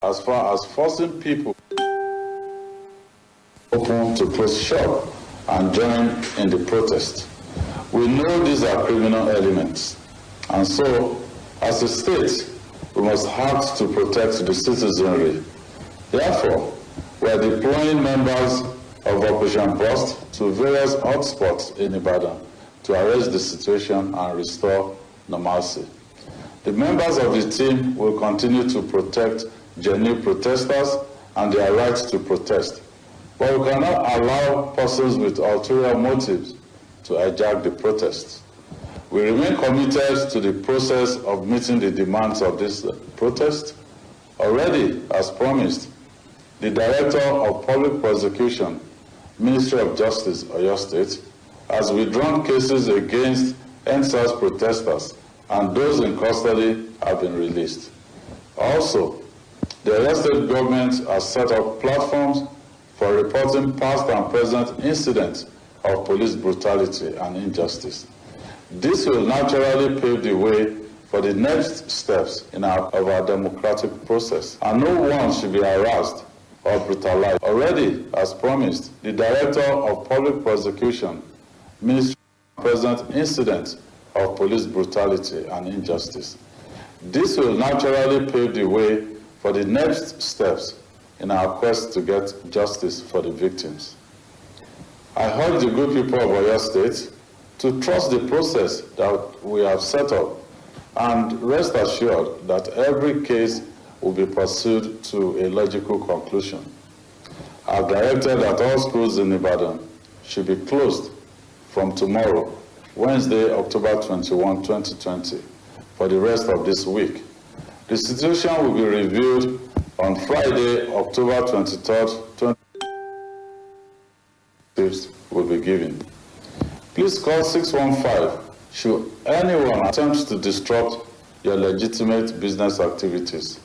as far as forcing people open to close shop and join in the protest. We know these are criminal elements, and so, as a state, we must act to protect the citizenry. Therefore, we are deploying members of Operation Burst to various hotspots in Ibadan to arrest the situation and restore normalcy. The members of the team will continue to protect genuine protesters and their rights to protest, but we cannot allow persons with ulterior motives to hijack the protests. We remain committed to the process of meeting the demands of this protest. Already, as promised, the Director of Public Prosecution, Ministry of Justice, Oyo State, has withdrawn cases against NSAS protesters, and those in custody have been released. Also, the Oyo State government has set up platforms for reporting past and present incidents of police brutality and injustice. This will naturally pave the way for the next steps of our democratic process, and no one should be harassed or brutalized. Already, as promised, the Director of Public Prosecution, Ministry of Present Incidents of Police Brutality and Injustice. This will naturally pave the way for the next steps in our quest to get justice for the victims. I urge the good people of Oyo State to trust the process that we have set up and rest assured that every case will be pursued to a logical conclusion. I've directed that all schools in Ibadan should be closed from tomorrow, Wednesday, October 21, 2020, for the rest of this week. The situation will be reviewed on Friday, October 23rd, 2020, will be given. Please call 615 should anyone attempt to disrupt your legitimate business activities.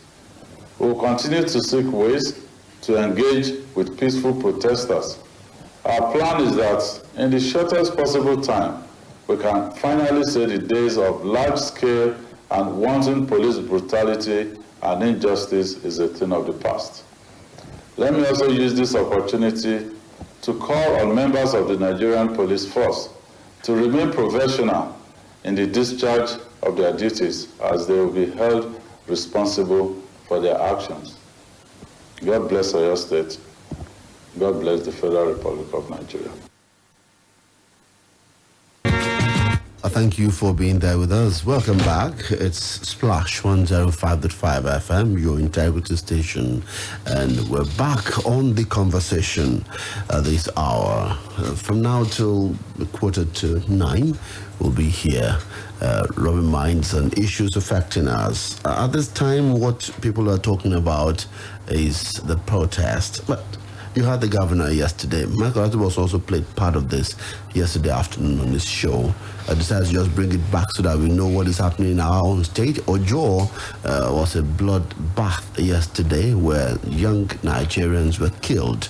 We will continue to seek ways to engage with peaceful protesters. Our plan is that in the shortest possible time, we can finally say the days of large-scale and wanton police brutality and injustice is a thing of the past. Let me also use this opportunity to call on members of the Nigerian police force to remain professional in the discharge of their duties, as they will be held responsible for their actions. God bless Oyo State. God bless the Federal Republic of Nigeria. Thank you for being there with us. Welcome back. It's Splash 105.5 FM, your integrity station, and we're back on the conversation this hour. From now till 8:45, we'll be here rubbing minds on issues affecting us. At this time, what people are talking about is the protest. But you heard the governor yesterday. Michael Atibos also played part of this yesterday afternoon on this show. I decided to just bring it back so that we know what is happening in our own state. Ojo was a bloodbath yesterday where young Nigerians were killed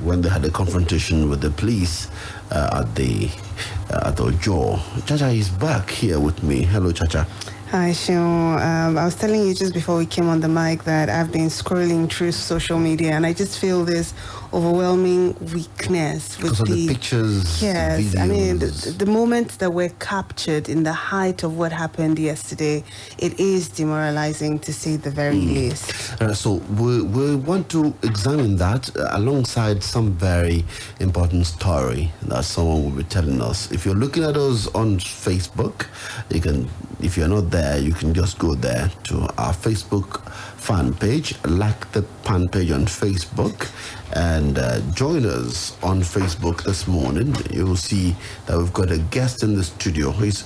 when they had a confrontation with the police at Ojo. Chacha is back here with me. Hello, Chacha. Hi, Seun. I was telling you just before we came on the mic that I've been scrolling through social media and I just feel this overwhelming weakness with because of the pictures. Yes, videos. I mean the moments that were captured in the height of what happened yesterday, it is demoralizing to say the very least. So we want to examine that alongside some very important story that someone will be telling us. If you're looking at us on Facebook, you can. If you're not there, you can just go there to our Facebook fan page, like the fan page on Facebook, and join us on Facebook this morning. You'll see that we've got a guest in the studio. He's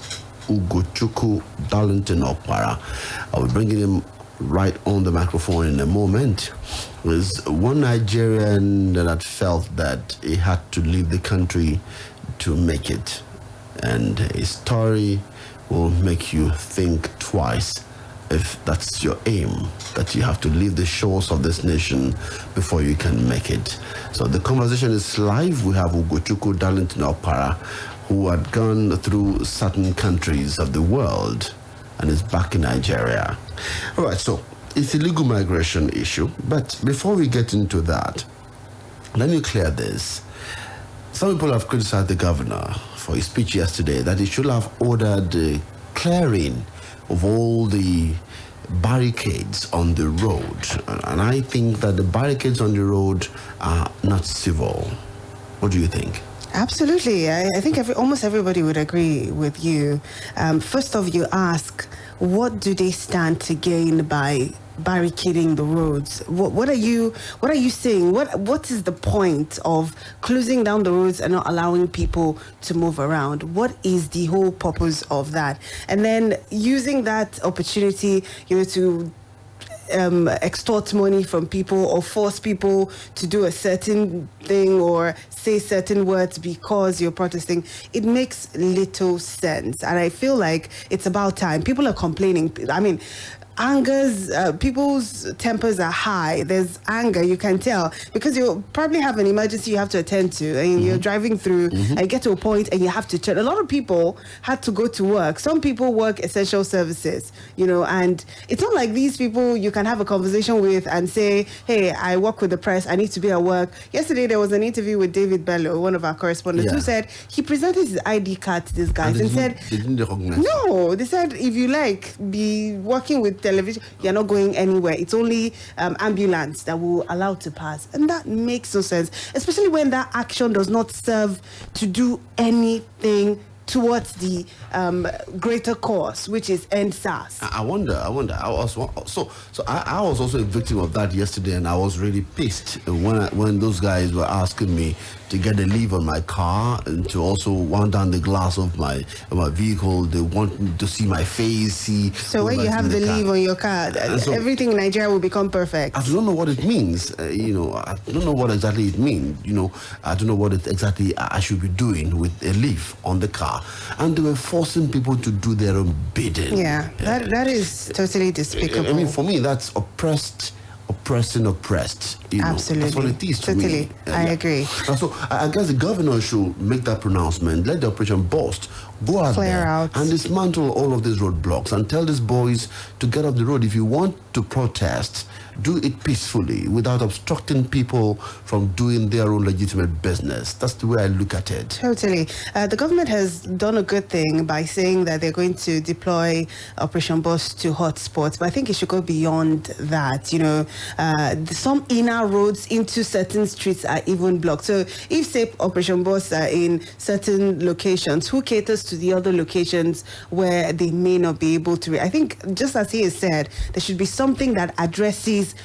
Ugochukwu Darlington Okpara. I'll be bringing him right on the microphone in a moment. There's one Nigerian that felt that he had to leave the country to make it, and his story will make you think twice if that's your aim, that you have to leave the shores of this nation before you can make it. So the conversation is live. We have Ugochukwu Darlington Okpara, who had gone through certain countries of the world and is back in Nigeria. All right, so it's a legal migration issue. But before we get into that, let me clear this. Some people have criticized the governor for his speech yesterday that he should have ordered the clearing of all the barricades on the road. And I think that the barricades on the road are not civil. What do you think? Absolutely. I think almost everybody would agree with you. First off, you ask, what do they stand to gain by barricading the roads? What are you saying? What is the point of closing down the roads and not allowing people to move around? What is the whole purpose of that? And then using that opportunity, to extort money from people or force people to do a certain thing or say certain words because you're protesting, it makes little sense. And I feel like it's about time. People are complaining. I mean, people's tempers are high. There's anger, you can tell, because you probably have an emergency you have to attend to, and you're driving through and you get to a point and you have to turn. A lot of people had to go to work. Some people work essential services, and it's not like these people you can have a conversation with and say, hey, I work with the press, I need to be at work. Yesterday there was an interview with David Bello, one of our correspondents, who said he presented his ID card to these guys and said, they didn't recognize. No, they said, if you be working with television, you're not going anywhere. It's only ambulance that will allow to pass. And that makes no sense, especially when that action does not serve to do anything towards the greater cause, which is end SARS. I wonder. I was also a victim of that yesterday, and I was really pissed when those guys were asking me to get a leave on my car and to also wind down the glass of my vehicle. They want to see my face. So when you have the leave on your car, everything in Nigeria will become perfect. I don't know what it means. I don't know what exactly it means. I don't know what exactly I should be doing with a leaf on the car. And they were forcing people to do their own bidding. Yeah, that is totally despicable. I mean, for me, that's oppressing oppressed. Absolutely. That's what it is to totally. me. I agree. And so I guess the governor should make that pronouncement. Let the operation bust. Go out Clear there out. and dismantle all of these roadblocks and tell these boys to get off the road. If you want to protest, do it peacefully without obstructing people from doing their own legitimate business. That's the way I look at it. Totally. The government has done a good thing by saying that they're going to deploy Operation Bus to hotspots, but I think it should go beyond that. Some inner roads into certain streets are even blocked. So if, say, Operation Bus are in certain locations, who caters to the other locations where they may not be able to? I think, just as he has said, there should be something that addresses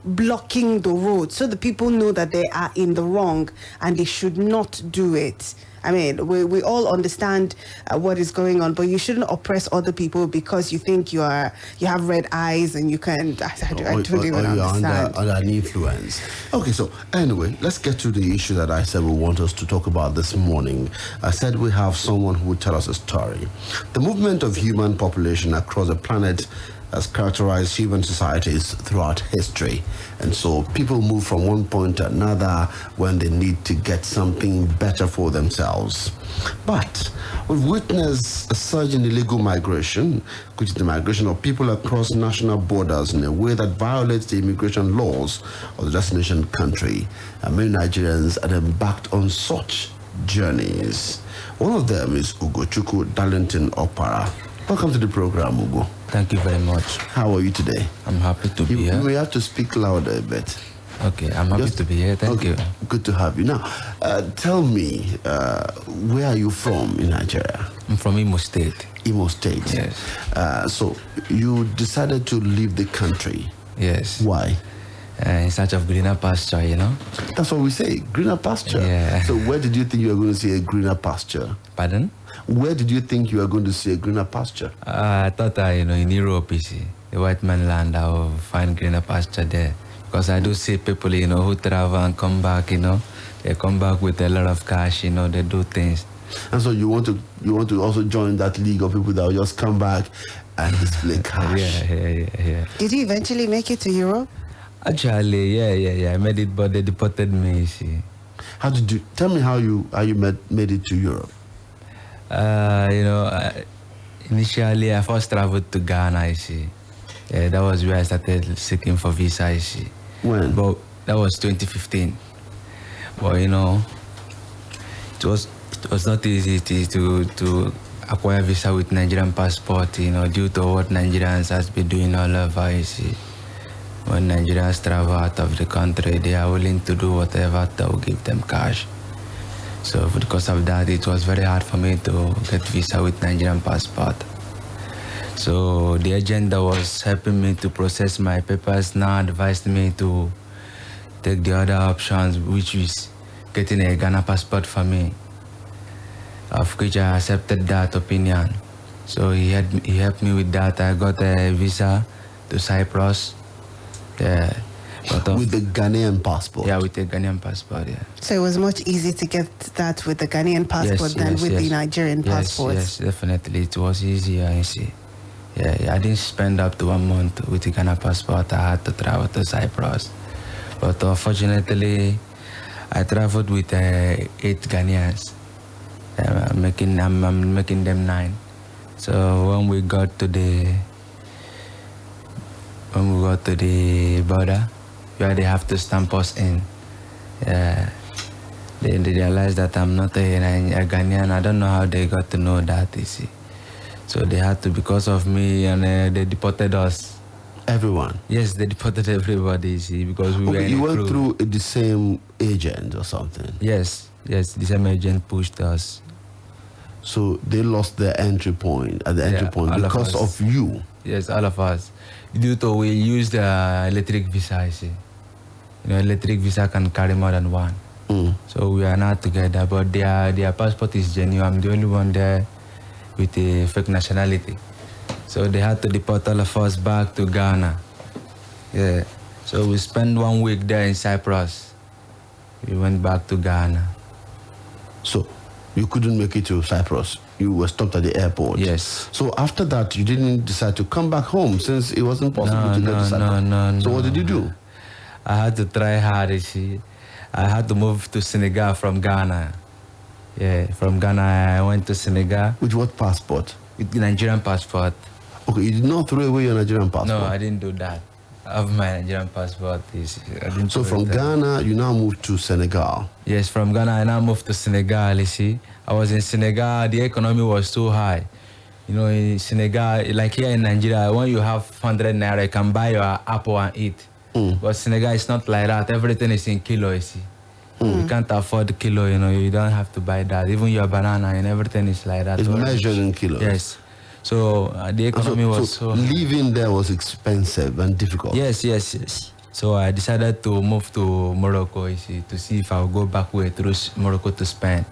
blocking the road so the people know that they are in the wrong and they should not do it. I mean, we all understand what is going on, but you shouldn't oppress other people because you think you have red eyes and you can. I don't even understand. Under an influence. Okay, so anyway, let's get to the issue that I said we want us to talk about this morning. I said we have someone who will tell us a story. The movement of human population across the planet has characterized human societies throughout history. And so people move from one point to another when they need to get something better for themselves. But we've witnessed a surge in illegal migration, which is the migration of people across national borders in a way that violates the immigration laws of the destination country. And many Nigerians are embarked on such journeys. One of them is Ugochukwu Darlington Okpara. Welcome to the program, Ugo. Thank you very much. How are you today? I'm happy to be here. You may have to speak louder a bit. Okay, I'm happy to be here. Thank you. Good to have you. Now, tell me, where are you from in Nigeria? I'm from Imo State. Imo State? Yes. So, you decided to leave the country? Yes. Why? In search of greener pasture, That's what we say, greener pasture. Yeah. So, where did you think you were going to see a greener pasture? Pardon? Where did you think you were going to see a greener pasture? I thought, in Europe, you see, the white man land, I will find greener pasture there. Because I do see people, who travel and come back, they come back with a lot of cash, they do things. And so you want to also join that league of people that will just come back and display cash. Yeah. Did you eventually make it to Europe? Actually, yeah. I made it, but they deported me, you see. How did you, tell me how you made it to Europe? Initially I first traveled to Ghana, you see. Yeah, that was where I started seeking for visa, you see. When? But that was 2015. But it was not easy to acquire visa with Nigerian passport, due to what Nigerians has been doing all over, you see. When Nigerians travel out of the country, they are willing to do whatever that will give them cash. So because of that, it was very hard for me to get visa with Nigerian passport. So the agent that was helping me to process my papers now advised me to take the other options, which is getting a Ghana passport for me, of which I accepted that opinion. So he helped me with that. I got a visa to Cyprus. Yeah. With the Ghanaian passport? Yeah, with the Ghanaian passport, yeah. So it was much easier to get that with the Ghanaian passport than with the Nigerian passport? Yes, definitely. It was easier, you see. Yeah, I didn't spend up to 1 month with the Ghana passport. I had to travel to Cyprus. But unfortunately, I traveled with 8 Ghanaians. I'm making them 9. So when we got to the border, where they have to stamp us in, they realized that I'm not a Ghanaian. I don't know how they got to know that, you see. So they had to, because of me, and they deported us. Everyone? Yes, they deported everybody, you see, because we were in you a went crew. through the same agent or something? Yes, the same agent pushed us. So they lost their entry point at the entry point because of you? Yes, all of us. Due to we used electric visa, you see. Electric visa can carry more than one. So we are not together, but their passport is genuine. I'm the only one there with a fake nationality. So they had to deport all of us back to Ghana. Yeah. So we spent 1 week there in Cyprus. We went back to Ghana. So you couldn't make it to Cyprus? You were stopped at the airport? Yes. So after that, you didn't decide to come back home since it wasn't possible to get to Cyprus? No. So what did you do? I had to try hard, you see. I had to move to Senegal from Ghana. Yeah, from Ghana I went to Senegal. With what passport? With Nigerian passport. Okay, you did not throw away your Nigerian passport? No, I didn't do that. I have my Nigerian passport. So from Ghana, you now moved to Senegal? Yes, from Ghana I now moved to Senegal, you see. I was in Senegal, the economy was so high. In Senegal, like here in Nigeria, when you have 100 naira, you can buy your apple and eat. But Senegal is not like that. Everything is in kilo, you see. You can't afford kilo, you don't have to buy that. Even your banana and everything is like that. It's measured in kilos? Yes. So the economy was so living there was expensive and difficult? Yes. So I decided to move to Morocco, you see, to see if I would go back way through Morocco to Spain.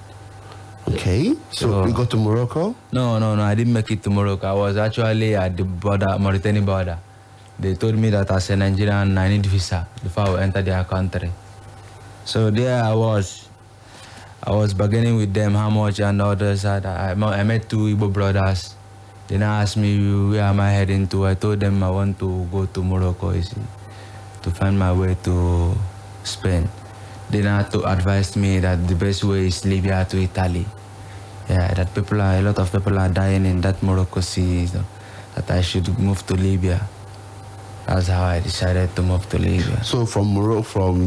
Okay, so you got to Morocco? No, I didn't make it to Morocco. I was actually at the border, Mauritania border. They told me that as a Nigerian, I need visa before I will enter their country. So there I was bargaining with them how much and all this. I met 2 Igbo brothers. They now asked me, where am I heading to? I told them I want to go to Morocco, you see, to find my way to Spain. They now advised me that the best way is Libya to Italy. Yeah, that a lot of people are dying in that Morocco sea, that I should move to Libya. That's how I decided to move to Libya. So from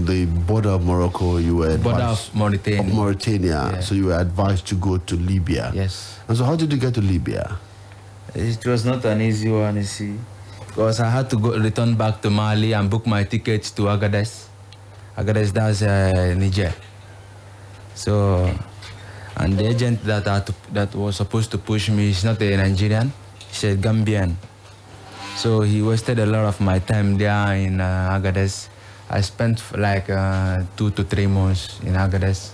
the border of Morocco, you were advised... Border of Mauritania. Of Mauritania. Yeah. So you were advised to go to Libya. Yes. And so how did you get to Libya? It was not an easy one, you see. Because I had to return back to Mali and book my ticket to Agadez. Agadez, that's Niger. So, and the agent that was supposed to push me is not a Nigerian, he's a Gambian. So he wasted a lot of my time there in Agadez. I spent like 2 to 3 months in Agadez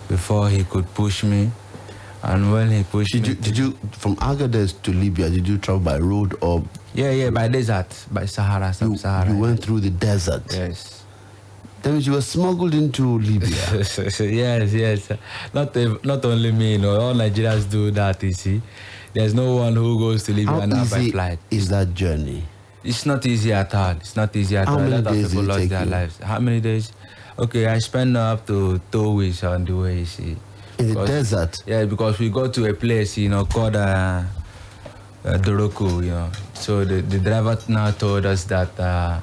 before he could push me. And when he pushed me... Did you, from Agadez to Libya, did you travel by road or... Yeah, by desert, by Sahara, Sahara. You went through the desert? Yes. That means you were smuggled into Libya? Yes. Not only me, all Nigerians do that, you see. There's no one who goes to Libya now by flight. Is that journey? It's not easy at all. How many days did it take their lives. How many days? Okay, I spent up to 2 weeks on the way, you see. In the desert? Yeah, because we go to a place, called Doroku, So the driver now told us that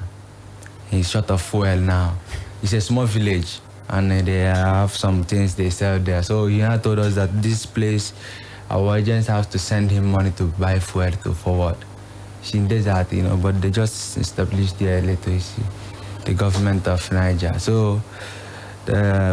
he's short of fuel now. It's a small village, and they have some things they sell there. So he now told us that this place, our agents have to send him money to buy fuel to forward. She did that, but they just established there later, you see, the government of Niger. So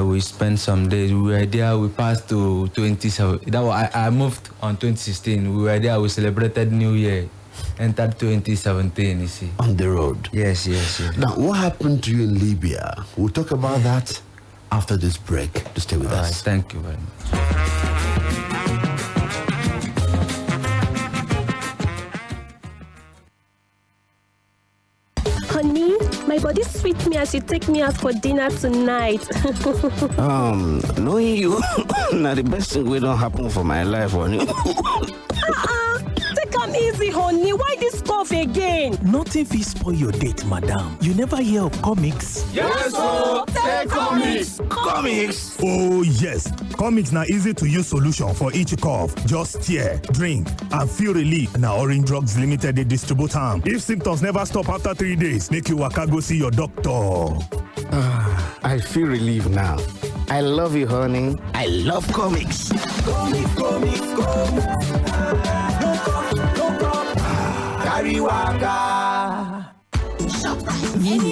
we spent some days. We were there. We passed to 2017. I moved on 2016. We were there. We celebrated New Year. Entered 2017. You see. On the road. Yes. Now, what happened to you in Libya? We'll talk about that after this break. To stay with us. Thank you very much. Honey, my body sweet me as you take me out for dinner tonight. Knowing you, now the best thing will not happen for my life, honey. Take am easy, honey. Why this cough again? Nothing fit spoil your date, madam. You never hear of comics? Yes, sir. Say comics. Comics? Oh, yes. Comics na easy to use solution for each cough. Just tear, drink, and feel relief. Now Orange Drugs Limited, they distribute them. If symptoms never stop after 3 days, make you waka go see your doctor. I feel relieved now. I love you, honey. I love comics. Comics. Carry waka. Milk.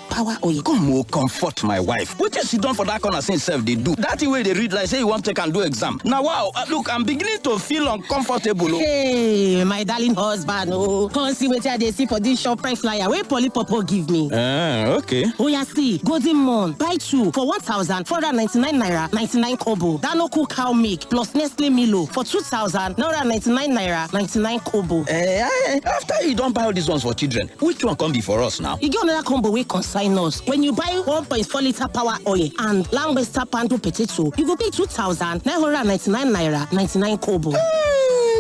Power oil. Come comfort my wife. What you sit down for that corner since self they do? That way they read like say you want to take and do exam. Now wow, look, I'm beginning to feel uncomfortable. Hey, my darling husband, come see what they see for this shop price flyer. Where Polly Popo give me. Okay. Oh yeah, see, Golden Mon, buy 2 for 1,499 naira 99 kobo. Dano cook cow milk plus Nestle Milo for 2,999 naira 99 kobo. After you don't buy all these ones for children, which one come be for us now? You get another combo we consign us. When you buy 1.4 liter power oil and Langwester Pando potato, you go pay 2,999 naira 99 kobo.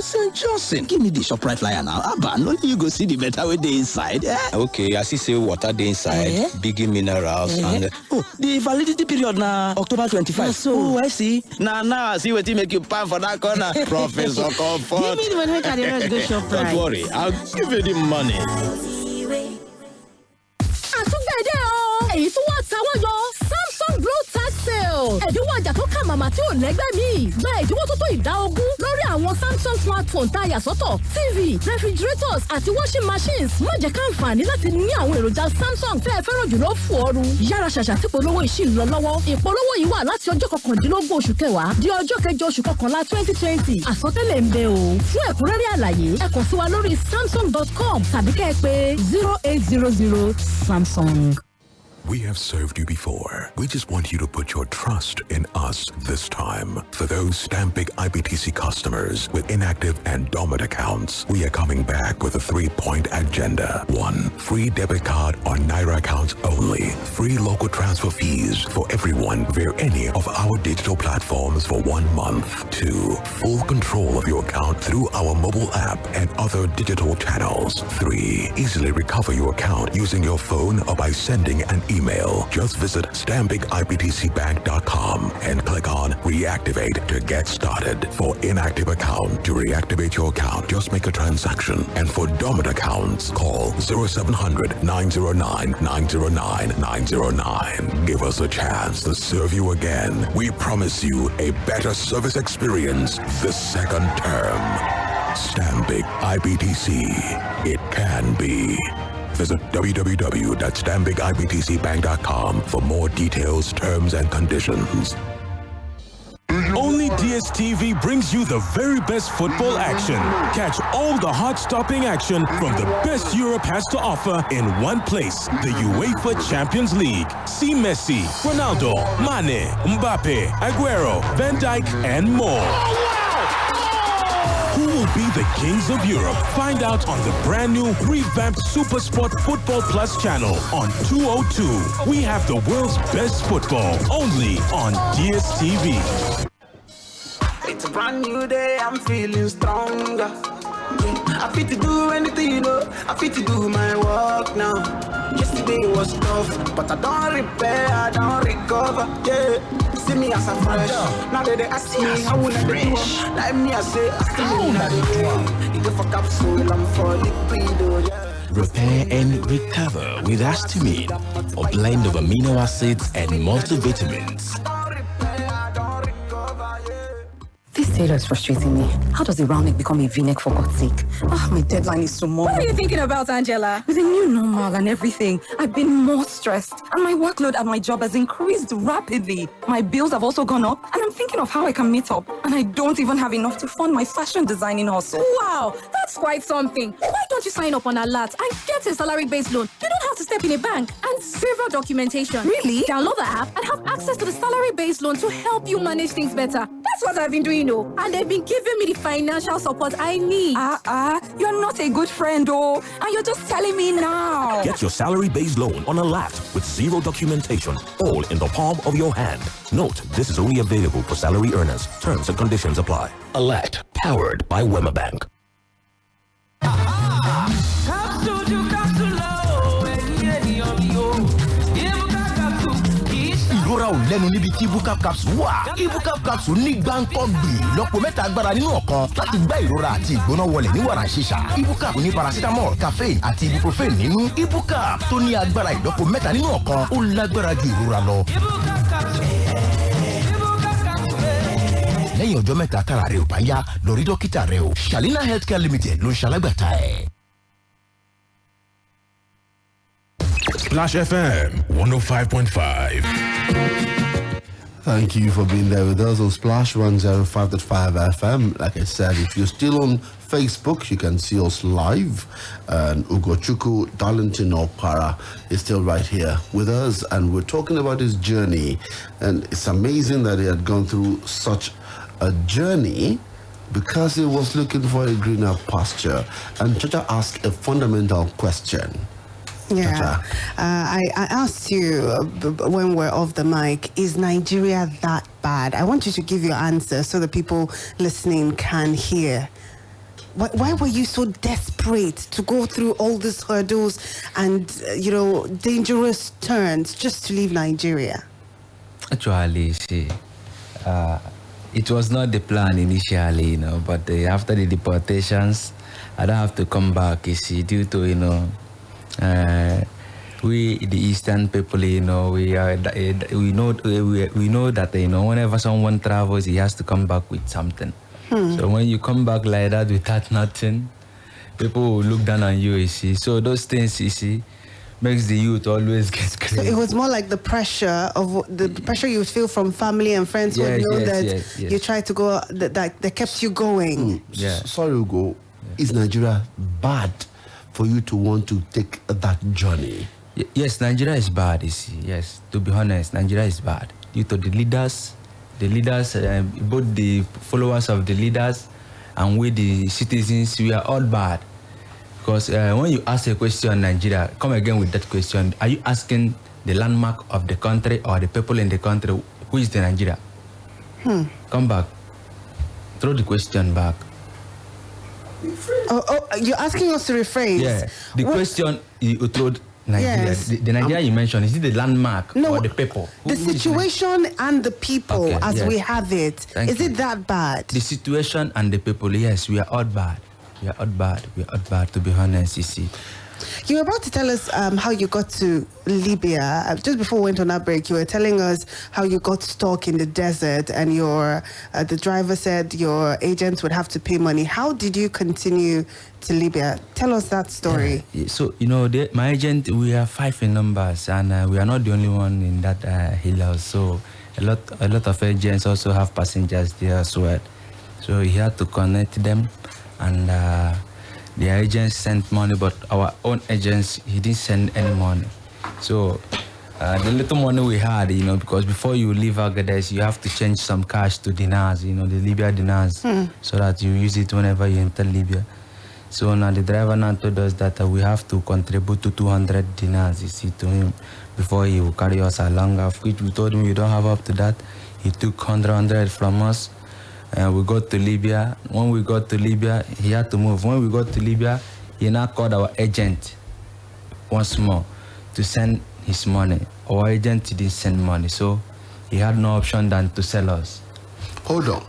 St. Johnson, give me the ShopRite flyer now. Abba, no you go see the better way they inside. Okay, I see say water they inside, biggie minerals, and the validity period now October 25. So I see. Now I see what you make you pan for that corner. Professor Comfort. Give me the money make I the rest go ShopRite. Don't worry, I'll give you the money. Èyí tún wá táwọn yọ Samsung Glow Tax Sale. Ẹ̀dínwó ọjà tó kà màmá tí ò lẹ́gbẹ́ mi. Gba ẹ̀dínwó tó tó ìdá 20% lórí àwọn Samsung smartphone tá a yà sọ́tọ̀, TV, refrigerators àti washing machines. Má jẹ́ káǹfààní láti ní àwọn èròjà Samsung tẹ́ ẹ fẹ́ràn jùlọ fún ọrùn. Yára ṣàṣà tí polówó ìṣì lọ lọ́wọ́. Ìpolówó yìí wà láti ọjọ́ 19 oṣù kẹwàá di ọjọ́ 8 oṣù kọkànlá 2020. Àsọtẹ́lẹ̀ ń bẹ o. Fún ẹ̀kúnrẹ́rẹ́ àlàyé, ẹ kàn sí wa lórí samsung.com tàbí kẹ́ ẹ pè 0800 Samsung. We have served you before. We just want you to put your trust in us this time. For those Stampik IBTC customers with inactive and dormant accounts, we are coming back with a 3-point agenda. 1. Free debit card on Naira accounts only. Free local transfer fees for everyone via any of our digital platforms for 1 month. 2. Full control of your account through our mobile app and other digital channels. 3. Easily recover your account using your phone or by sending an email. Just visit StampicIBTCBank.com and click on Reactivate to get started. For inactive account, to reactivate your account, just make a transaction. And for dormant accounts, call 0700-909-909-909. Give us a chance to serve you again. We promise you a better service experience this second term. Stampik IBTC. It can be. Visit www.stampicibtcbank.com for more details, terms, and conditions. Only DSTV brings you the very best football action. Catch all the heart-stopping action from the best Europe has to offer in one place. The UEFA Champions League. See Messi, Ronaldo, Mane, Mbappe, Aguero, Van Dijk, and more. Who will be the kings of Europe? Find out on the brand new revamped SuperSport Football Plus channel on 202. We have the world's best football only on DSTV. It's a brand new day, I'm feeling stronger. I fit to do anything, I fit to do my work now. Just first day was tough, but I don't repair, I don't recover. Yeah, see me as a fresh. Now they ask me how will I do? Like me, I say I still in the way. You for capsule, I'm for liquid. Yeah. Repair and recover with Astimine, a blend of amino acids and multivitamins. This tailor is frustrating me. How does the round neck become a V-neck for God's sake? My deadline is tomorrow. What are you thinking about, Angela? With the new normal and everything, I've been more stressed. And my workload at my job has increased rapidly. My bills have also gone up. And I'm thinking of how I can meet up. And I don't even have enough to fund my fashion designing hustle. Wow, that's quite something. Why don't you sign up on Alert and get a salary-based loan? You don't have to step in a bank and zero documentation. Really? Download the app and have access to the salary-based loan to help you manage things better. That's what I've been doing, and they've been giving me the financial support I need. You're not a good friend, and you're just telling me now. Get your salary-based loan on Alert with zero documentation, all in the palm of your hand. Note, this is only available for salary earners. Terms and conditions apply. Alert, powered by Wema Bank. ìrora ò lẹ́nu níbi tí ibucap capsule wà. Ibucap capsule ní gbáǹkọ́gbì lọ́pọ̀ mẹ́ta agbára nínú ọ̀kan láti gbá ìrora àti ìgbóná wọlé ní wàrà ṣíṣà. Ibucap ní paracetamol, caffeine àti ibuprofen nínú. Ibucap tó ní agbára ìlọ́po mẹ́ta nínú ọ̀kan ó lágbára ju ìrora lọ. Lẹ́yìn ọjọ́ mẹ́ta tára rẹ̀ ò bá yá, lọ rí dókítà rẹ̀ o. Shalina Healthcare Limited ló ń ṣalágbàtà ẹ̀. Splash FM 105.5. Thank you for being there with us on Splash 105.5 FM. Like I said, if you're still on Facebook, you can see us live. And Ugochukwu Darlington Okpara is still right here with us. And we're talking about his journey. And it's amazing that he had gone through such a journey because he was looking for a greener pasture. And Chacha asked a fundamental question. Yeah, I asked you when we're off the mic, is Nigeria that bad? I want you to give your answer so the people listening can hear. Why were you so desperate to go through all these hurdles and, dangerous turns just to leave Nigeria? Actually, see, it was not the plan initially, but after the deportations, I don't have to come back, due to, we the Eastern people, we know that whenever someone travels, he has to come back with something. So when you come back like that without nothing, people will look down on you. So those things, makes the youth always get crazy. So it was more like the pressure you feel from family and friends who know that you tried to go, that they kept you going. Sorry, Ugo, is Nigeria bad for you to want to take that journey? Yes, Nigeria is bad, yes, to be honest, Nigeria is bad. Due to the leaders, both the followers of the leaders and we the citizens, we are all bad. Because when you ask a question, Nigeria, come again with that question, are you asking the landmark of the country or the people in the country, who is the Nigeria? Come back, throw the question back. Oh, you're asking us to rephrase? Yeah, the question you throw Nigeria. Yes. The Nigeria you mentioned, is it the landmark or the people? The situation and the people we have it. Is it that bad? The situation and the people, yes, we are all bad. We are all bad, to be honest, You were about to tell us how you got to Libya. Just before we went on that break, you were telling us how you got stuck in the desert and the driver said your agents would have to pay money. How did you continue to Libya? Tell us that story. Yeah. So, my agent, we are 5 in numbers and we are not the only one in that hill. So a lot of agents also have passengers there as well. So he had to connect them and the agents sent money, but our own agents, he didn't send any money. So the little money we had, because before you leave Agadez, you have to change some cash to dinars, the Libya dinars, so that you use it whenever you enter Libya. So now the driver now told us that we have to contribute to 200 dinars, to him before he will carry us along, of which we told him we don't have up to that. He took 100 from us. We got to Libya. When we got to Libya, he had to move. When we got to Libya, he now called our agent once more to send his money. Our agent didn't send money, so he had no option than to sell us. Hold on.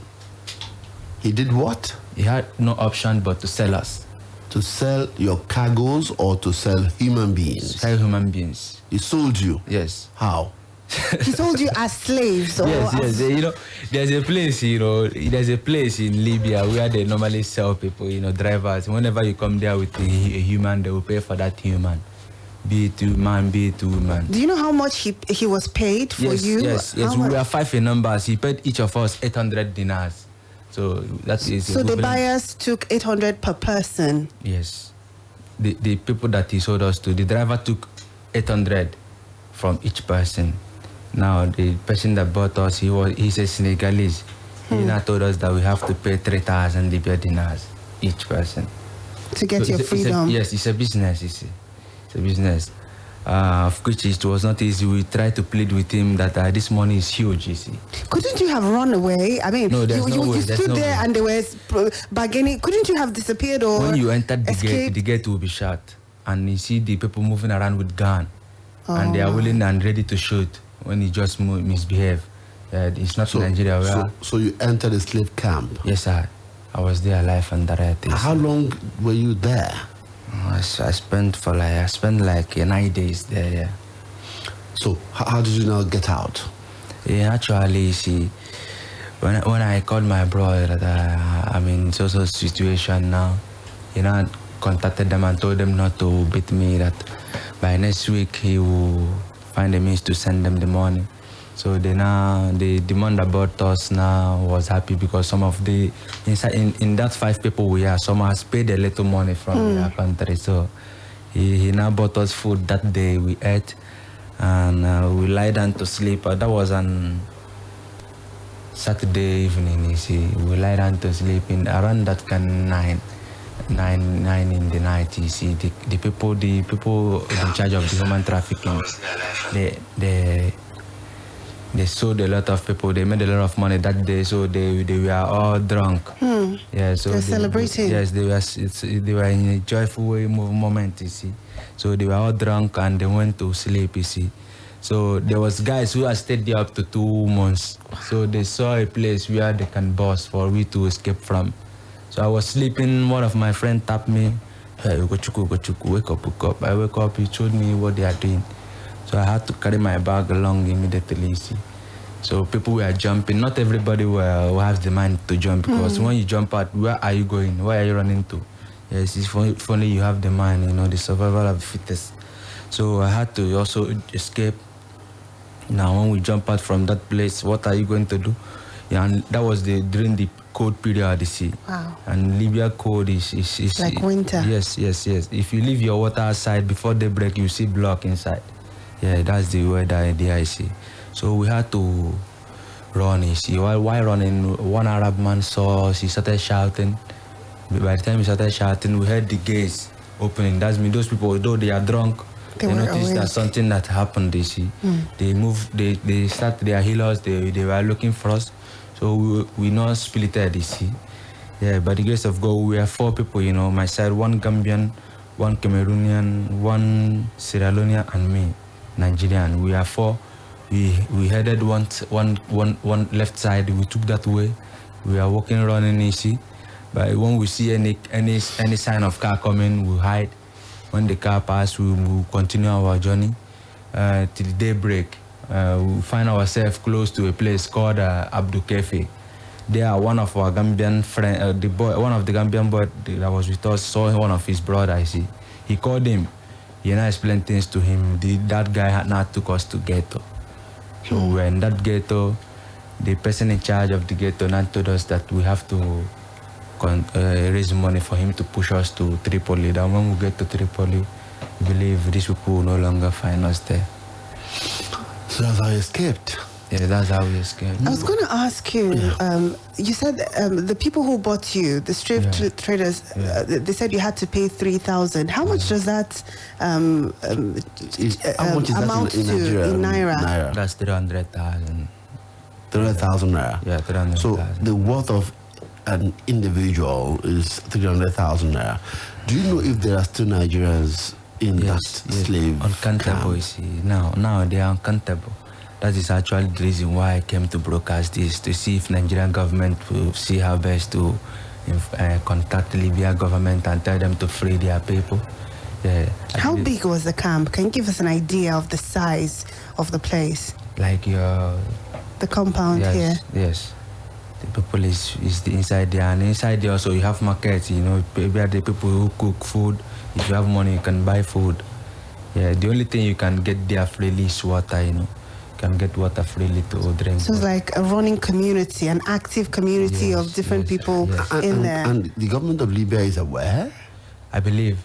He did what? He had no option but to sell us. To sell your cargoes or to sell human beings? Sell human beings. He sold you? Yes. How? He sold you as slaves? Or yes. You know, there's a place in Libya where they normally sell people, drivers. Whenever you come there with a human, they will pay for that human. Be it man, be it woman. Do you know how much he was paid for you? Yes. We were 5 in numbers. He paid each of us 800 dinars. So that is. So the buyers took 800 per person. Yes. The people that he sold us to, the driver took 800 from each person. Now the person that bought us, he's a Senegalese. He now told us that we have to pay 3,000 Libya dinars each person to get your freedom. It's a business. You see, it's a business. Of which it was not easy. We tried to plead with him that this money is huge, you see. Couldn't you have run away? I mean, no, you stood there and they were bargaining. Couldn't you have disappeared or when you entered escaped? the gate will be shut, and you see the people moving around with gun, and they are willing and ready to shoot when you just misbehave. It's not Nigeria. So you entered a slave camp? Yes, sir. I was there alive and direct. How long were you there? I spent like 9 days there. Yeah. So how did you now get out? Actually, see, when I called my brother that I'm in social situation now, contacted them and told them not to beat me. That by next week he will find a means to send them the money. So the man that bought us now was happy because some of the in that 5 people we are, some has paid a little money from their country. So he now bought us food that day. We ate and we lie down to sleep. That was on Saturday evening. You see, we lie down to sleep in around that kind 9 in the night. You see, the people in charge of the human trafficking, they sold a lot of people. They made a lot of money that day, so they were all drunk. Yeah, so they're celebrating. Yes, they were in a joyful moment. You see, so they were all drunk and they went to sleep. You see, so there was guys who had stayed there up to 2 months. So they saw a place where they can boss for we to escape from. So I was sleeping. One of my friends tapped me. Hey, Ugochukwu, wake up. I wake up. He showed me what they are doing. So I had to carry my bag along immediately, you see. So people were jumping. Not everybody will have the mind to jump because when you jump out, where are you going? Where are you running to? Yes, if only you have the mind, the survival of the fittest. So I had to also escape. Now when we jump out from that place, what are you going to do? Yeah, and that was during the cold period, you see. Wow. And Libya cold is like winter. Yes. If you leave your water outside before daybreak, you see block inside. Yeah, that's the weather idea, I see. So we had to run, you see. While running, one Arab man saw us, he started shouting. By the time he started shouting, we heard the gates opening. That's mean those people, though they are drunk, they noticed that something that happened, you see. They moved, they started their healers, they were looking for us. So we not splitted, you see. Yeah, by the grace of God, we were 4 people, my side, 1 Gambian, 1 Cameroonian, 1 Sierra Leonean, and me. Nigerian. We are 4. We headed one left side. We took that way. We are walking around in AC. But when we see any sign of car coming, we hide. When the car passes, we will continue our journey till daybreak. We find ourselves close to a place called Abdul Kefe. There, one of our Gambian friend, one of the Gambian boy that was with us, saw one of his brothers. I see. He called him. He now explained things to him. That guy had not took us to ghetto. So we were in that ghetto. The person in charge of the ghetto now told us that we have to raise money for him to push us to Tripoli. Then when we get to Tripoli, we believe these people will no longer find us there. So that's how you escaped? Yeah, that's how we escaped. I was going to ask you, you said the people who bought you, the slave traders, they said you had to pay 3,000. How much does that amount to in Naira? That's 300,000. 300,000 Naira? Yeah, 300,000. So the worth of an individual is 300,000 Naira. Do you know if there are still Nigerians in that slave uncountable, camp. you see. Now they are uncountable. That is actually the reason why I came to broadcast this, to see if Nigerian government will see how best to contact the Libya government and tell them to free their people. Yeah. How big was the camp? Can you give us an idea of the size of the place? Like the compound here? Yes. The people is inside there, and inside there also you have markets, you know, maybe the people who cook food. If you have money, you can buy food. Yeah, the only thing you can get there freely is water, you know. You can get water freely to drink. So it's like a running community, an active community of different people in there. And the government of Libya is aware? I believe.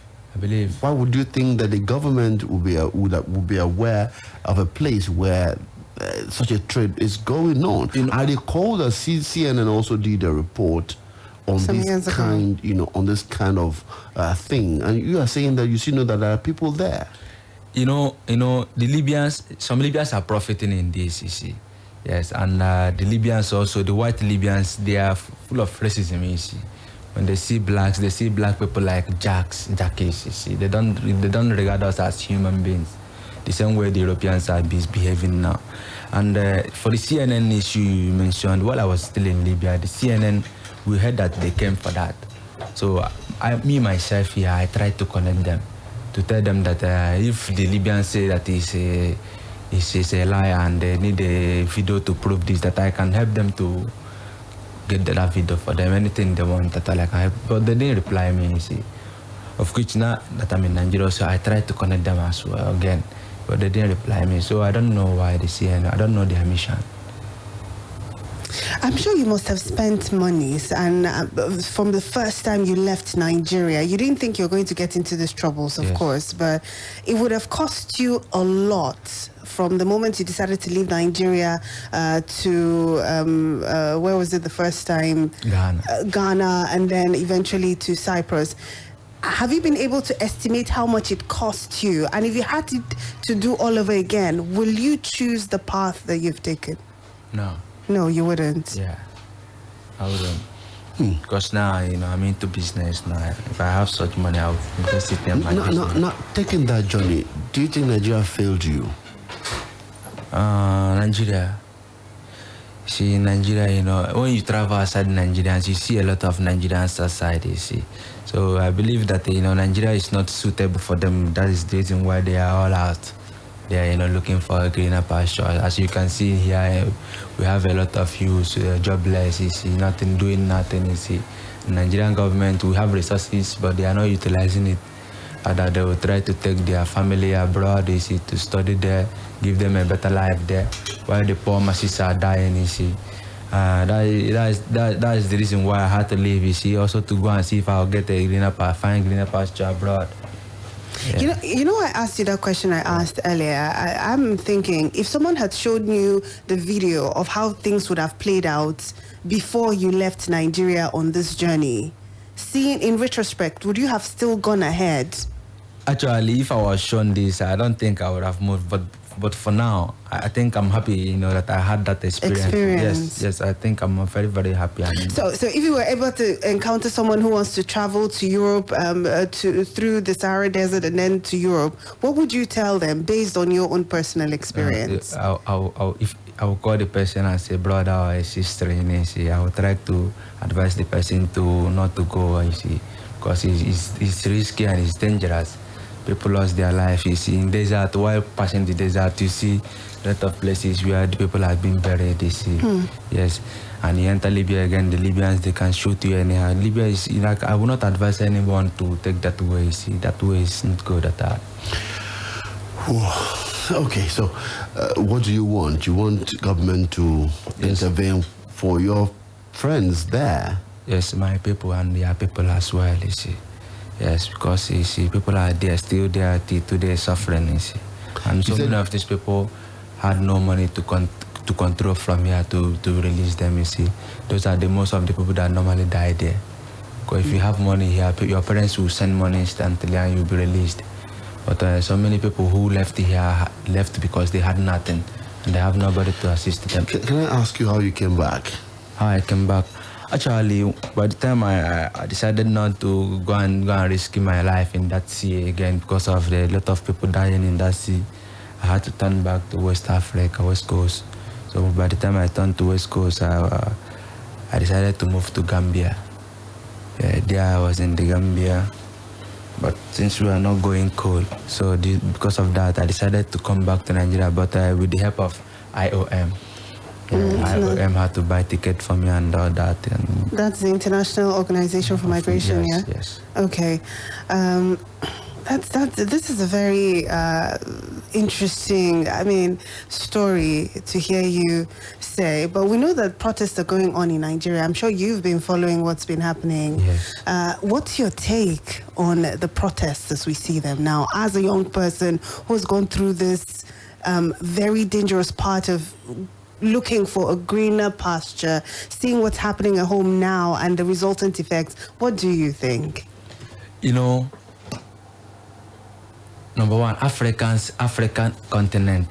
Why would you think that the government would be aware of a place where such a trade is going on? I recall that CNN also did a report on this kind, on this kind of thing, and you are saying that you know that there are people there. The Libyans, some Libyans are profiting in this, you see. Yes, and the Libyans also, the white Libyans, they are full of racism, you see. When they see blacks, they see black people like jackies, you see. They don't regard us as human beings, the same way the Europeans are behaving now. And for the CNN issue you mentioned, while I was still in Libya, the CNN, we heard that they came for that. So myself here, I tried to connect them, to tell them that if the Libyans say that it's a lie and they need a video to prove this, that I can help them to get that video for them, anything they want that I can help. But they didn't reply me, you see. Of which now that I'm in Nigeria, so I tried to connect them as well again, but they didn't reply me. So I don't know why they see, and I don't know their mission. I'm sure you must have spent monies, and from the first time you left Nigeria, you didn't think you were going to get into these troubles, of course, but it would have cost you a lot from the moment you decided to leave Nigeria to, where was it the first time? Ghana, and then eventually to Cyprus. Have you been able to estimate how much it cost you? And if you had to do all over again, will you choose the path that you've taken? No, you wouldn't. Yeah, I wouldn't. Because now, I'm into business now. If I have such money, I'll invest it in my business. Now, taking that journey, do you think Nigeria failed you? Nigeria. See, in Nigeria, when you travel outside Nigerians, you see a lot of Nigerians outside, you see. So I believe that, Nigeria is not suitable for them. That is the reason why they are all out. They are, looking for a greener pasture. As you can see here, we have a lot of youth, jobless, you see, doing nothing, you see. The Nigerian government, we have resources, but they are not utilizing it. That they will try to take their family abroad, you see, to study there, give them a better life there, while the poor masses are dying, you see. That is the reason why I had to leave, you see, also to go and see if I'll get find greener pasture abroad. Yeah. You know, I asked you that question I asked earlier. I'm thinking, if someone had shown you the video of how things would have played out before you left Nigeria on this journey, seeing in retrospect, would you have still gone ahead? Actually, if I was shown this, I don't think I would have moved. But for now, I think I'm happy, that I had that experience. Yes, I think I'm very, very happy. So if you were able to encounter someone who wants to travel to Europe, through the Sahara Desert and then to Europe, what would you tell them based on your own personal experience? I will call the person and say, brother or a sister, I will try to advise the person to not to go, because it's risky and it's dangerous. People lost their life, you see. In desert, while passing the desert, you see a lot of places where the people have been buried, you see. Yes. And you enter Libya again, the Libyans, they can shoot you anyhow. Libya is, I will not advise anyone to take that way, you see. That way is not good at all. Okay, so what do you want? You want government to intervene for your friends there? Yes, my people and their people as well, you see. Yes, because you see, people are there, still there today suffering, you see. And so many of these people had no money to control from here to release them, you see. Those are the most of the people that normally die there. Because if you have money here, your parents will send money instantly and you'll be released. But so many people who left here left because they had nothing and they have nobody to assist them. Can I ask you how you came back? How I came back? Actually, by the time I decided not to go and risk my life in that sea again because of the lot of people dying in that sea, I had to turn back to West Africa, West Coast. So by the time I turned to West Coast, I decided to move to Gambia. There I was in the Gambia, but since we are not going cold, so because of that, I decided to come back to Nigeria, but with the help of IOM. IOM had to buy ticket for me and all that. And that's the International Organization for Migration, yes, yeah? Yes. Okay. This is a very interesting, story to hear you say. But we know that protests are going on in Nigeria. I'm sure you've been following what's been happening. Yes. What's your take on the protests as we see them now? As a young person who's gone through this very dangerous part of looking for a greener pasture, seeing what's happening at home now and the resultant effects, what do you think? Number one, African continent.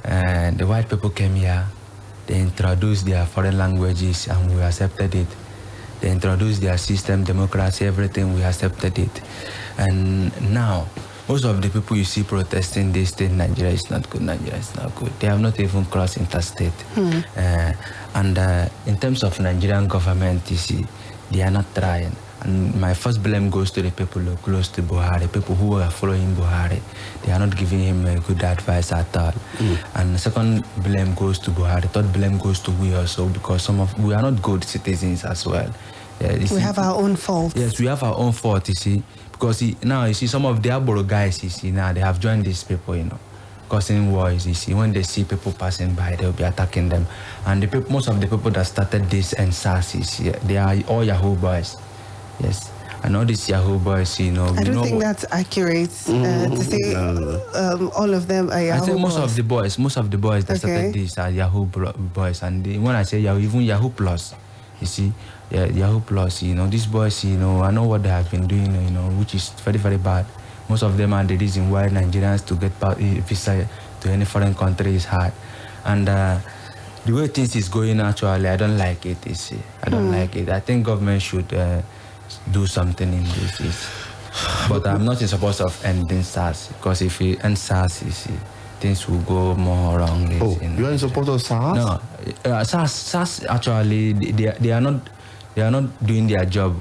The white people came here, they introduced their foreign languages and we accepted it. They introduced their system, democracy, everything, we accepted it. And now, most of the people you see protesting, they say Nigeria is not good, Nigeria is not good. They have not even crossed interstate. And in terms of Nigerian government, you see, they are not trying. And my first blame goes to the people close to Buhari, people who are following Buhari. They are not giving him good advice at all. And the second blame goes to Buhari. Third blame goes to we also, because we are not good citizens as well. We have our own fault. Yes, we have our own fault, you see. Because now, you see, some of the Aboro guys, you see, now they have joined these people, causing wars, you see. When they see people passing by, they'll be attacking them. And most of the people that started this and SARS, you see, they are all Yahoo boys. Yes. And all these Yahoo boys, I don't think that's accurate to say all of them are Yahoo boys. I say most of the boys that started this are Yahoo boys. And when I say Yahoo, even Yahoo Plus, you see, Yahoo Plus, these boys, I know what they have been doing, which is very, very bad. Most of them are the reason why Nigerians to get visa to any foreign country is hard. And the way things is going actually, I don't like it, you see. I don't like it. I think government should do something in this. But I'm not in support of ending SARS, because if we end SARS, you see, things will go more wrongly. You are in support of SARS? No, SARS actually, they are not doing their job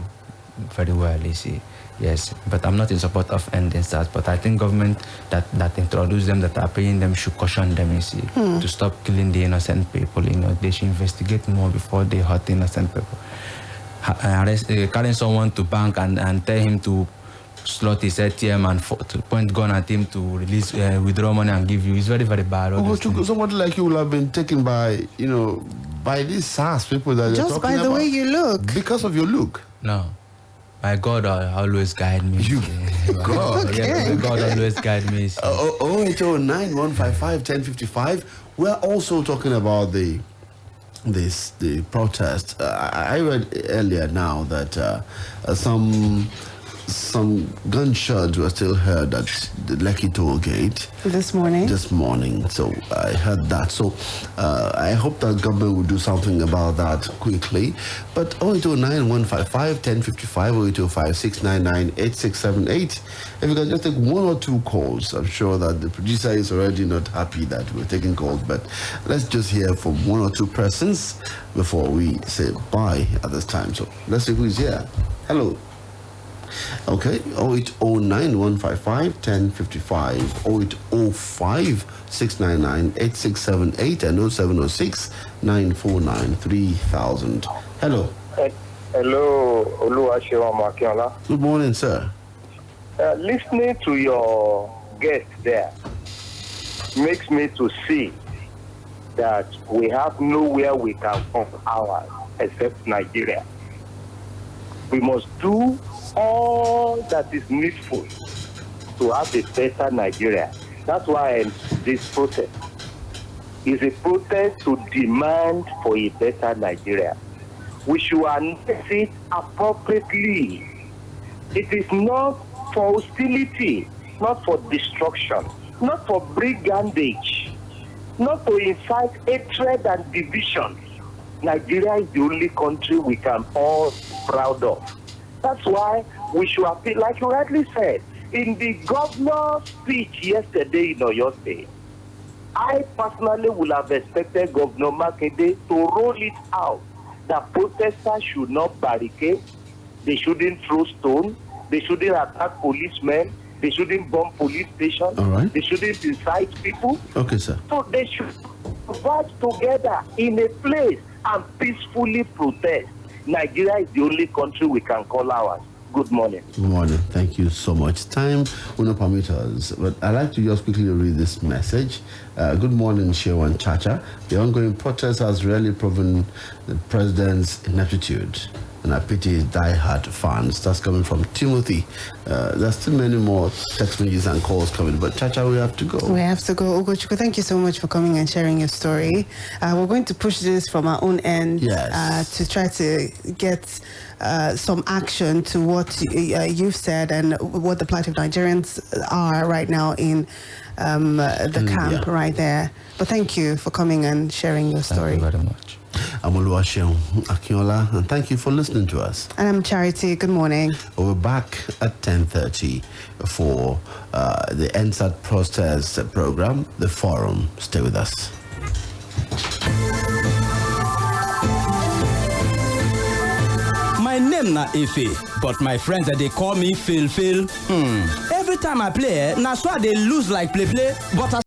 very well, you see. Yes, but I'm not in support of ending SARS. But I think government that introduce them, that are paying them, should caution them, you see, to stop killing the innocent people. They should investigate more before they hurt innocent people. Carrying someone to bank and tell him to slot his ATM and to point gun at him to release withdraw money and give you is very, very bad. Somebody like you will have been taken by by these SARS people that just you're talking by the about. way you look. Because of your look. No, my God always guide me. God, yeah, God always guide me. 08091551055. We're also talking about the protest. I read earlier now that some gunshots were still heard at the Lekki toll gate this morning. So I heard that. So I hope that government will do something about that quickly. But 08091551055, 08056998678. If you can just take one or two calls, I'm sure that the producer is already not happy that we're taking calls. But let's just hear from one or two persons before we say bye at this time. So let's see who is here. Hello. Okay, 08091551055, 0805-699-8678, and 0706-949-3000. Hello. Hello, Oluwaseun. Good morning, sir. Listening to your guest there makes me to see that we have nowhere we can find ours except Nigeria. We must do all that is needful to have a better Nigeria. That's why this protest is a protest to demand for a better Nigeria. We should address it appropriately. It is not for hostility, not for destruction, not for brigandage, not to incite hatred and division. Nigeria is the only country we can all be proud of. That's why we should appeal, like you rightly said, in the governor's speech yesterday in Oyo State. I personally would have expected Governor Makinde to roll it out that protesters should not barricade, they shouldn't throw stones, they shouldn't attack policemen, they shouldn't bomb police stations, they shouldn't incite people. Okay, sir. So they should work together in a place and peacefully protest. Nigeria is the only country we can call ours. Good morning. Good morning. Thank you so much. Time will not permit us, but I'd like to just quickly read this message. Good morning, Shewan Chacha. The ongoing protest has really proven the president's ineptitude, and I pity his die-hard fans. That's coming from Timothy. There's still many more text messages and calls coming, but Chacha, we have to go. We have to go. Ugochukwu, thank you so much for coming and sharing your story. We're going to push this from our own end to try to get some action to what you've said and what the plight of Nigerians are right now in the camp right there. But thank you for coming and sharing your story. Thank you very much. I'm Oluwaseun, Akinola, and thank you for listening to us. And I'm Charity. Good morning. We're back at 10:30 for the NSAT protest program, The Forum. Stay with us. My name na Ife, but my friends they call me Phil. Every time I play, na so I dey lose like play, but